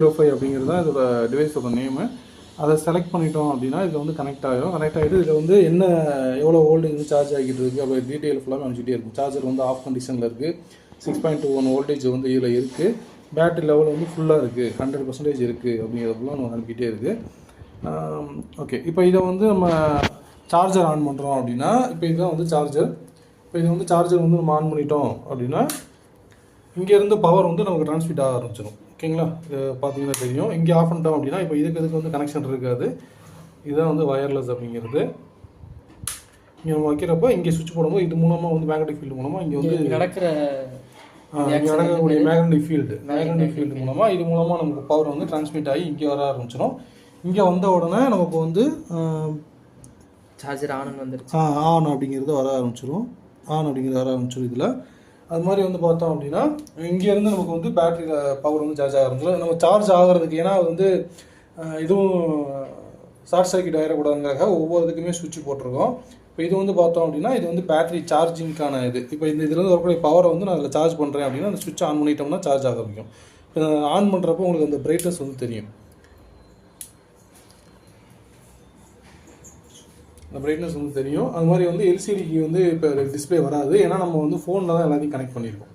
05 அப்படிங்கிறது தான் இதோட டிவைஸோட நேமு. அதை செலக்ட் பண்ணிட்டோம் அப்படின்னா இதில் வந்து கனெக்ட் ஆகிடும். கனெக்ட் ஆகிட்டு இதில் வந்து என்ன எவ்வளோ வோல்டேஜ் வந்து சார்ஜ் ஆகிட்டு இருக்குது அவ்வளோ டீட்டெயில் ஃபுல்லாக அனுப்பிச்சிட்டே இருக்கும். சார்ஜர் வந்து ஆஃப் கண்டிஷனில் இருக்குது. 6.21 வோல்டேஜ் வந்து இதில் இருக்குது. பேட்டரி லெவல் வந்து ஃபுல்லாக இருக்குது, 100% இருக்குது அப்படிங்கிறதுலாம் நம்ம அனுப்பிக்கிட்டே இருக்குது. ஓகே, இப்போ இதை வந்து நம்ம சார்ஜர் ஆன் பண்ணுறோம் அப்படின்னா, இப்போ இதுதான் வந்து சார்ஜர். இப்போ இது வந்து சார்ஜர் வந்து நம்ம ஆன் பண்ணிட்டோம் அப்படின்னா இங்கேருந்து பவர் வந்து நமக்கு ட்ரான்ஸ்மிட் ஆக ஆரம்பிச்சிடும். ஓகேங்களா, இது பார்த்தீங்கன்னா தெரியும். இங்கே ஆஃப் பண்ணிட்டோம் அப்படின்னா இப்போ இதுக்கு வந்து கனெக்ஷன் இருக்காது. இதுதான் வந்து வயர்லெஸ் அப்படிங்கிறது. இங்கே நம்ம வைக்கிறப்போ இங்கே சுவிட்ச் போடும்போது இது மூலமாக வந்து மேக்னெட்டிக் ஃபீல்டு மூலமாக இங்கே வந்து நடக்கக்கூடிய மேக்னெட்டிக் ஃபீல்டு மூலமாக இது மூலமாக நமக்கு பவர் வந்து ட்ரான்ஸ்மிட் ஆகி இங்கே வர ஆரம்பிச்சிடும். இங்கே வந்த உடனே நமக்கு வந்து சார்ஜர் ஆன் வந்துருச்சு. ஆன் அப்படிங்கிறது வர ஆரம்பிச்சிடும். இதில் அது மாதிரி வந்து பார்த்தோம் அப்படின்னா இங்கேருந்து நமக்கு வந்து பேட்டரியில் பவர் வந்து சார்ஜ் ஆக ஆரம்பிச்சிடும். நம்ம சார்ஜ் ஆகிறதுக்கு ஏன்னா அது வந்து இதுவும் ஷார்ட் சர்க்யூட் ஆகிடக்கூடாதுங்கிறதுக்காக ஒவ்வொருத்துக்குமே சுவிட்ச் போட்டிருக்கோம். இப்போ இது வந்து பார்த்தோம் அப்படின்னா இது வந்து பேட்டரி சார்ஜிங்க்கான இது. இப்போ இதுலேருந்து வரக்கூடிய பவரை வந்து நான் அதில் சார்ஜ் பண்ணுறேன் அப்படின்னா அந்த சுவிட்ச் ஆன் பண்ணிட்டோம்னா சார்ஜ் ஆக ஆரம்பிக்கும். இப்போ ஆன் பண்ணுறப்போ உங்களுக்கு அந்த பிரைட்னஸ் வந்து தெரியும். அந்த பிரைட்னஸ் வந்து தெரியும். அது மாதிரி வந்து எல்சிடிக்கு வந்து இப்போ டிஸ்பிளே வராது. ஏன்னா நம்ம வந்து ஃபோனில் தான் எல்லாத்தையும் கனெக்ட் பண்ணியிருக்கோம்.